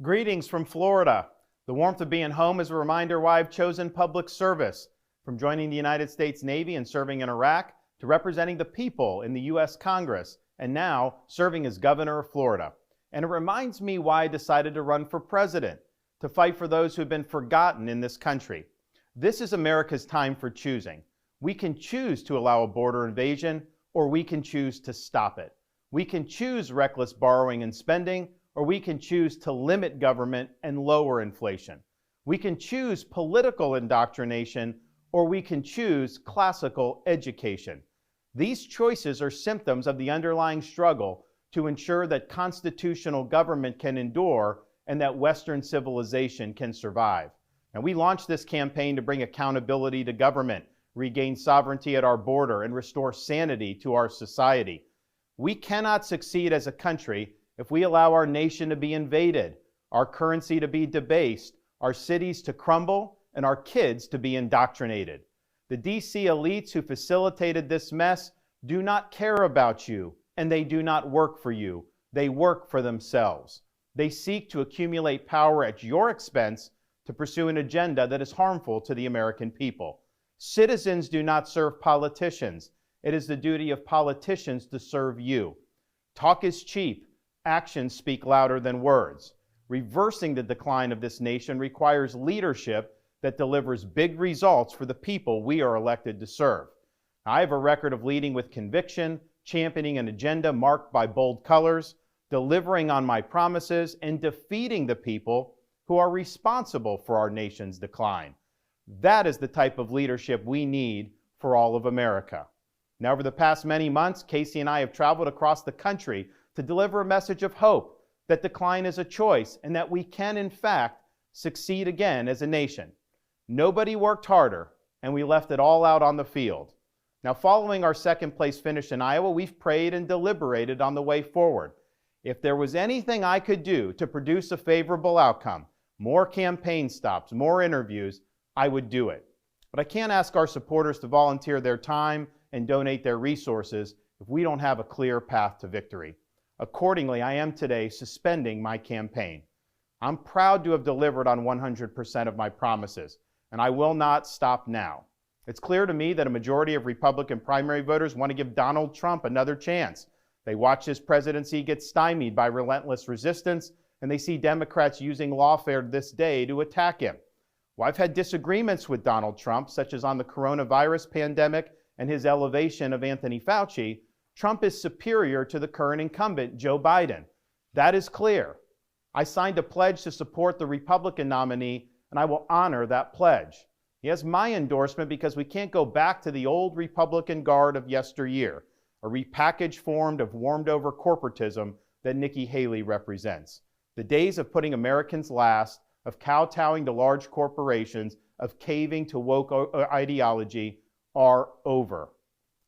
Greetings from Florida. The warmth of being home is a reminder why I've chosen public service, from joining the United States Navy and serving in Iraq to representing the people in the U.S. Congress and now serving as governor of Florida. And it reminds me why I decided to run for president, to fight for those who have been forgotten in this country. This is America's time for choosing. We can choose to allow a border invasion, or we can choose to stop it. We can choose reckless borrowing and spending, or we can choose to limit government and lower inflation. We can choose political indoctrination, or we can choose classical education. These choices are symptoms of the underlying struggle to ensure that constitutional government can endure and that Western civilization can survive. And we launched this campaign to bring accountability to government, regain sovereignty at our border, and restore sanity to our society. We cannot succeed as a country if we allow our nation to be invaded, our currency to be debased, our cities to crumble, and our kids to be indoctrinated. The DC elites who facilitated this mess do not care about you, and they do not work for you. They work for themselves. They seek to accumulate power at your expense to pursue an agenda that is harmful to the American people. Citizens do not serve politicians. It is the duty of politicians to serve you. Talk is cheap. Actions speak louder than words. Reversing the decline of this nation requires leadership that delivers big results for the people we are elected to serve. I have a record of leading with conviction, championing an agenda marked by bold colors, delivering on my promises, and defeating the people who are responsible for our nation's decline. That is the type of leadership we need for all of America. Now, over the past many months, Casey and I have traveled across the country to deliver a message of hope that decline is a choice and that we can, in fact, succeed again as a nation. Nobody worked harder, and we left it all out on the field. Now, following our second-place finish in Iowa, we've prayed and deliberated on the way forward. If there was anything I could do to produce a favorable outcome, more campaign stops, more interviews, I would do it. But I can't ask our supporters to volunteer their time and donate their resources if we don't have a clear path to victory. Accordingly, I am today suspending my campaign. I'm proud to have delivered on 100% of my promises, and I will not stop now. It's clear to me that a majority of Republican primary voters want to give Donald Trump another chance. They watch his presidency get stymied by relentless resistance, and they see Democrats using lawfare this day to attack him. Well, I've had disagreements with Donald Trump, such as on the coronavirus pandemic and his elevation of Anthony Fauci. Trump is superior to the current incumbent, Joe Biden. That is clear. I signed a pledge to support the Republican nominee, and I will honor that pledge. He has my endorsement because we can't go back to the old Republican guard of yesteryear, a repackaged form of warmed-over corporatism that Nikki Haley represents. The days of putting Americans last, of kowtowing to large corporations, of caving to woke ideology are over.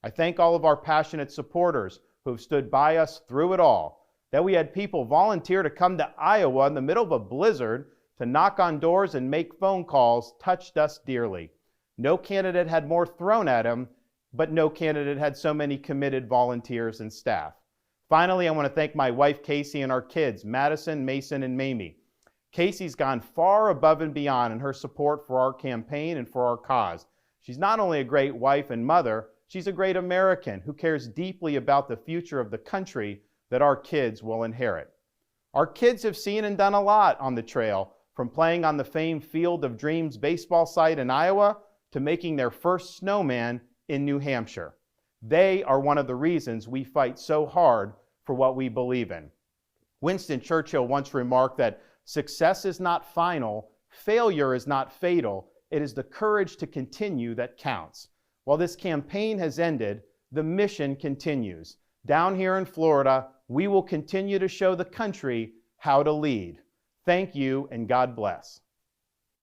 I thank all of our passionate supporters who have stood by us through it all. That we had people volunteer to come to Iowa in the middle of a blizzard to knock on doors and make phone calls touched us dearly. No candidate had more thrown at him, but no candidate had so many committed volunteers and staff. Finally, I want to thank my wife, Casey, and our kids, Madison, Mason, and Mamie. Casey's gone far above and beyond in her support for our campaign and for our cause. She's not only a great wife and mother, she's a great American who cares deeply about the future of the country that our kids will inherit. Our kids have seen and done a lot on the trail, from playing on the famed Field of Dreams baseball site in Iowa to making their first snowman in New Hampshire. They are one of the reasons we fight so hard for what we believe in. Winston Churchill once remarked that success is not final, failure is not fatal, it is the courage to continue that counts. While this campaign has ended, the mission continues. Down here in Florida, we will continue to show the country how to lead. Thank you, and God bless.